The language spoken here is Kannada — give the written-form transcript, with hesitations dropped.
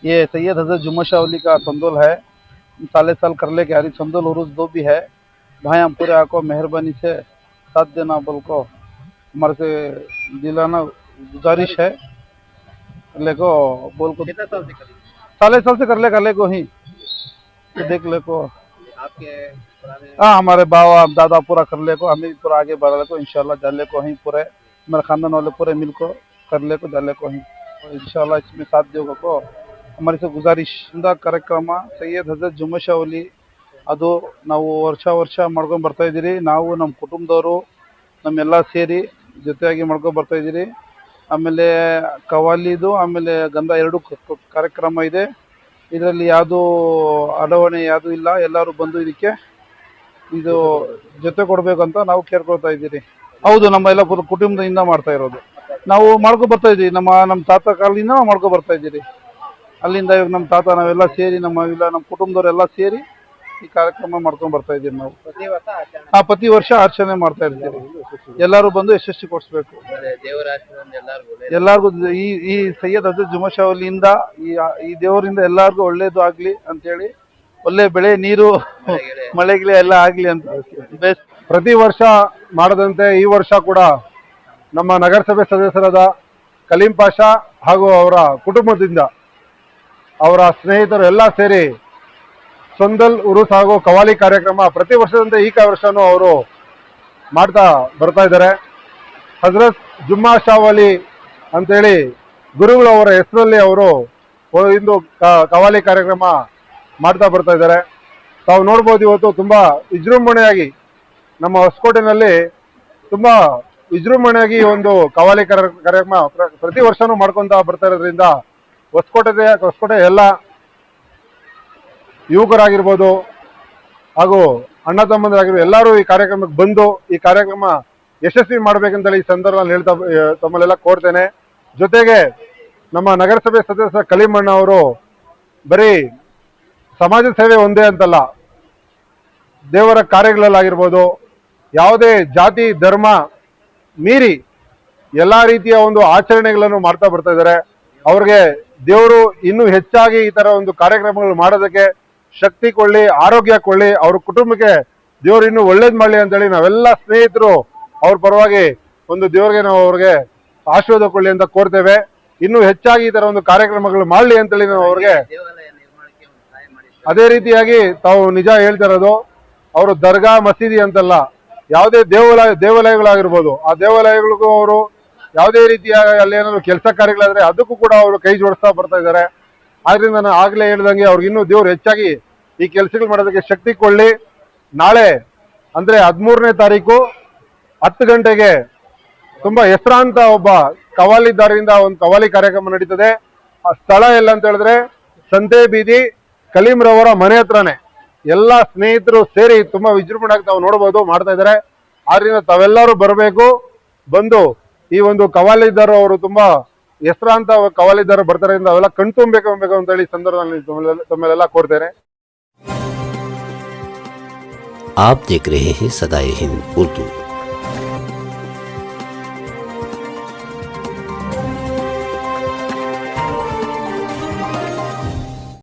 ये सैयद हजरत जुम्मा शाह वली का संदोल है। साले साल कर ले के संदोल उरूस दो भी है। भाई हम पूरे आपको मेहरबानी से साथ देना बोल को हमारे से दिलाना गुजारिश है। लेको बोल को कितना साल से करी साले साल से कर ले को ही तो देख ले को आपके पुराने? हाँ हमारे बाबा दादा पूरा कर ले को, हमें पूरा आगे बढ़ा ले को इंशाल्लाह जाले को ही पूरे मेरे खानदान वाले पूरे मिल को कर ले को जाले को ही इंशाल्लाह इसमें साथ दोगे को हमारी से गुजारिश ಕಾರ್ಯಕ್ರಮ ಸೈಯದ್ ಹಜರತ್ ಜುಮ್ಮಾ ಶಾಹ ವಲಿ ಅದು ನಾವು ವರ್ಷ ಮಾಡ್ಕೊಂಡು ಬರ್ತಾ ಇದ್ದೀರಿ। ನಾವು ನಮ್ಮ ಕುಟುಂಬದವರು ನಮ್ಮೆಲ್ಲ ಸೇರಿ ಜೊತೆಯಾಗಿ ಮಾಡ್ಕೊಂಡು ಬರ್ತಾ ಇದ್ದೀರಿ। ಆಮೇಲೆ ಕವಾಲಿದು ಆಮೇಲೆ ಗಂಧ ಎರಡು ಕಾರ್ಯಕ್ರಮ ಇದೆ। ಇದರಲ್ಲಿ ಯಾವುದು ಅಡವಣೆ ಯಾವುದು ಇಲ್ಲ, ಎಲ್ಲರೂ ಬಂದು ಇದಕ್ಕೆ ಇದು ಜೊತೆ ಕೊಡಬೇಕು ಅಂತ ನಾವು ಕೇಳ್ಕೊಳ್ತಾ ಇದ್ದೀರಿ। ಹೌದು, ನಮ್ಮ ಎಲ್ಲ ಕುಟುಂಬದಿಂದ ಮಾಡ್ತಾ ಇರೋದು, ನಾವು ಮಾಡ್ಕೊಂಡು ಬರ್ತಾ ಇದ್ದೀವಿ। ನಮ್ಮ ತಾತ ಕಾಲದಿಂದ ನಾವು ಮಾಡ್ಕೊಂಡು ಬರ್ತಾ ಇದ್ದೀರಿ। ಅಲ್ಲಿಂದ ಇವಾಗ ನಮ್ಮ ತಾತ ನಾವೆಲ್ಲ ಸೇರಿ ನಮ್ಮ ಕುಟುಂಬದವರೆಲ್ಲ ಸೇರಿ ಈ ಕಾರ್ಯಕ್ರಮ ಮಾಡ್ಕೊಂಡು ಬರ್ತಾ ಇದ್ದೀವಿ ನಾವು। ಪ್ರತಿ ವರ್ಷ ಆಚರಣೆ ಪ್ರತಿ ವರ್ಷ ಆಚರಣೆ ಮಾಡ್ತಾ ಇರ್ತೀವಿ। ಎಲ್ಲರೂ ಬಂದು ಯಶಸ್ವಿ ಕೊಡಿಸ್ಬೇಕು ದೇವರ ಆಶೀರ್ವಾದ ಎಲ್ಲರಿಗೂ ಎಲ್ಲಾರ್ಗು। ಈ ಸೈಯದ್ ಹಜರತ್ ಜುಮ್ಮಾ ಶಾಹ ವಲಿಯಿಂದ ಈ ದೇವರಿಂದ ಎಲ್ಲಾರ್ಗು ಒಳ್ಳೇದು ಆಗ್ಲಿ ಅಂತೇಳಿ, ಒಳ್ಳೆ ಬೆಳೆ ನೀರು ಮಳೆಗಿಳೆ ಎಲ್ಲ ಆಗ್ಲಿ ಅಂತ ಬೆಸ್ಟ್। ಪ್ರತಿ ವರ್ಷ ಮಾಡದಂತೆ ಈ ವರ್ಷ ಕೂಡ ನಮ್ಮ ನಗರಸಭೆ ಸದಸ್ಯರಾದ ಕಲೀಂ ಪಾಷಾ ಹಾಗೂ ಅವರ ಕುಟುಂಬದಿಂದ ಅವರ ಸ್ನೇಹಿತರು ಎಲ್ಲ ಸೇರಿ ಸಂದಲ್ ಉರುಸ್ ಹಾಗೂ ಕವಾಲಿ ಕಾರ್ಯಕ್ರಮ ಪ್ರತಿ ವರ್ಷದಂತೆ ಈ ವರ್ಷನೂ ಅವರು ಮಾಡ್ತಾ ಬರ್ತಾ ಇದ್ದಾರೆ। ಹಜರತ್ ಜುಮ್ಮಾ ಶಾಹ ವಲಿ ಅಂತೇಳಿ ಗುರುಗಳವರ ಹೆಸರಲ್ಲಿ ಅವರು ಇಂದು ಕವಾಲಿ ಕಾರ್ಯಕ್ರಮ ಮಾಡ್ತಾ ಬರ್ತಾ ಇದ್ದಾರೆ। ತಾವು ನೋಡ್ಬೋದು ಇವತ್ತು ತುಂಬಾ ವಿಜೃಂಭಣೆಯಾಗಿ ನಮ್ಮ ಹೊಸಕೋಟೆನಲ್ಲಿ ತುಂಬಾ ವಿಜೃಂಭಣೆಯಾಗಿ ಒಂದು ಕವಾಲಿ ಕಾರ್ಯಕ್ರಮ ಪ್ರತಿ ವರ್ಷನೂ ಮಾಡ್ಕೊಂತ ಬರ್ತಾ ಇರೋದ್ರಿಂದ ಹೊಸಕೋಟೆ ಎಲ್ಲ ಯುವಕರಾಗಿರ್ಬೋದು ಹಾಗೂ ಅಣ್ಣ ತಮ್ಮಂದರಾಗಿರ್ಬೋದು ಎಲ್ಲರೂ ಈ ಕಾರ್ಯಕ್ರಮಕ್ಕೆ ಬಂದು ಈ ಕಾರ್ಯಕ್ರಮ ಯಶಸ್ವಿ ಮಾಡಬೇಕಂತೇಳಿ ಈ ಸಂದರ್ಭದಲ್ಲಿ ಹೇಳ್ತಾ ತಮ್ಮಲ್ಲೆಲ್ಲ ಕೋರ್ತೇನೆ। ಜೊತೆಗೆ ನಮ್ಮ ನಗರಸಭೆ ಸದಸ್ಯ ಕಲೀಮಣ್ಣ ಅವರು ಬರೀ ಸಮಾಜ ಸೇವೆ ಒಂದೇ ಅಂತಲ್ಲ, ದೇವರ ಕಾರ್ಯಗಳಲ್ಲಾಗಿರ್ಬೋದು ಯಾವುದೇ ಜಾತಿ ಧರ್ಮ ಮೀರಿ ಎಲ್ಲ ರೀತಿಯ ಒಂದು ಆಚರಣೆಗಳನ್ನು ಮಾಡ್ತಾ ಬರ್ತಾ ಇದ್ದಾರೆ। ಅವ್ರಿಗೆ ದೇವರು ಇನ್ನೂ ಹೆಚ್ಚಾಗಿ ಈ ತರ ಒಂದು ಕಾರ್ಯಕ್ರಮಗಳು ಮಾಡೋದಕ್ಕೆ ಶಕ್ತಿ ಕೊಳ್ಳಿ, ಆರೋಗ್ಯ ಕೊಳ್ಳಿ, ಅವ್ರ ಕುಟುಂಬಕ್ಕೆ ದೇವರು ಇನ್ನೂ ಒಳ್ಳೇದ್ ಮಾಡಲಿ ಅಂತೇಳಿ ನಾವೆಲ್ಲ ಸ್ನೇಹಿತರು ಅವ್ರ ಪರವಾಗಿ ಒಂದು ದೇವರಿಗೆ ನಾವು ಅವ್ರಿಗೆ ಆಶೀರ್ವಾದ ಕೊಳ್ಳಿ ಅಂತ ಕೋರ್ತೇವೆ। ಇನ್ನೂ ಹೆಚ್ಚಾಗಿ ಈ ತರ ಒಂದು ಕಾರ್ಯಕ್ರಮಗಳು ಮಾಡಲಿ ಅಂತೇಳಿ ನಾವು ಅವ್ರಿಗೆ ದೇವಾಲಯ ನಿರ್ಮಾಣಕ್ಕೆ ಒಂದು ಸಹಾಯ ಮಾಡಿ ಅದೇ ರೀತಿಯಾಗಿ ತಾವು ನಿಜ ಹೇಳ್ತಾ ಇರೋದು, ಅವರು ದರ್ಗಾ ಮಸೀದಿ ಅಂತಲ್ಲ, ಯಾವುದೇ ದೇವಾಲಯಗಳಾಗಿರ್ಬೋದು ಆ ದೇವಾಲಯಗಳಿಗೂ ಅವರು ಯಾವುದೇ ರೀತಿಯ ಅಲ್ಲಿ ಏನಾದ್ರು ಕೆಲಸ ಕಾರ್ಯಗಳಾದ್ರೆ ಅದಕ್ಕೂ ಕೂಡ ಅವರು ಕೈ ಜೋಡಿಸ್ತಾ ಬರ್ತಾ ಇದ್ದಾರೆ। ಆದ್ರಿಂದ ನಾನು ಆಗ್ಲೇ ಹೇಳ್ದಂಗೆ ಅವ್ರಿಗೆ ಇನ್ನೂ ದೇವ್ರು ಹೆಚ್ಚಾಗಿ ಈ ಕೆಲಸಗಳು ಮಾಡೋದಕ್ಕೆ ಶಕ್ತಿ ಕೊಳ್ಳಿ। ನಾಳೆ ಅಂದ್ರೆ 13ನೇ ತಾರೀಕು 10 ಗಂಟೆಗೆ ತುಂಬಾ ಹೆಸರಾಂತ ಒಬ್ಬ ಕವಾಲಿದಾರರಿಂದ ಒಂದು ಕವಾಲಿ ಕಾರ್ಯಕ್ರಮ ನಡೀತದೆ। ಆ ಸ್ಥಳ ಎಲ್ಲ ಅಂತ ಹೇಳಿದ್ರೆ ಸಂತೆ ಬೀದಿ ಕಲೀಂರವರ ಮನೆ ಹತ್ರನೇ ಎಲ್ಲ ಸ್ನೇಹಿತರು ಸೇರಿ ತುಂಬಾ ವಿಜೃಂಭಣೆಯಾಗಿ ತಾವು ನೋಡಬಹುದು ಮಾಡ್ತಾ ಇದ್ದಾರೆ। ಆದ್ರಿಂದ ತಾವೆಲ್ಲರೂ ಬರಬೇಕು, ಬಂದು ಈ ಒಂದು ಕವಾಲಿದಾರ ಅವರು ತುಂಬಾ ಹೆಸರಾಂತ ಕವಾಲಿದಾರ ಬರ್ತಾರೆ, ಅವೆಲ್ಲ ಕಣ್ತುಂಬೇಕು ಅಂತ ಹೇಳಿ ಸಂದರ್ಭದಲ್ಲಿ ತಮ್ಮೆಲ್ಲ ಕೋರ್ತೇನೆ। आप देख रहे हैं सदाए हिंद उर्दू।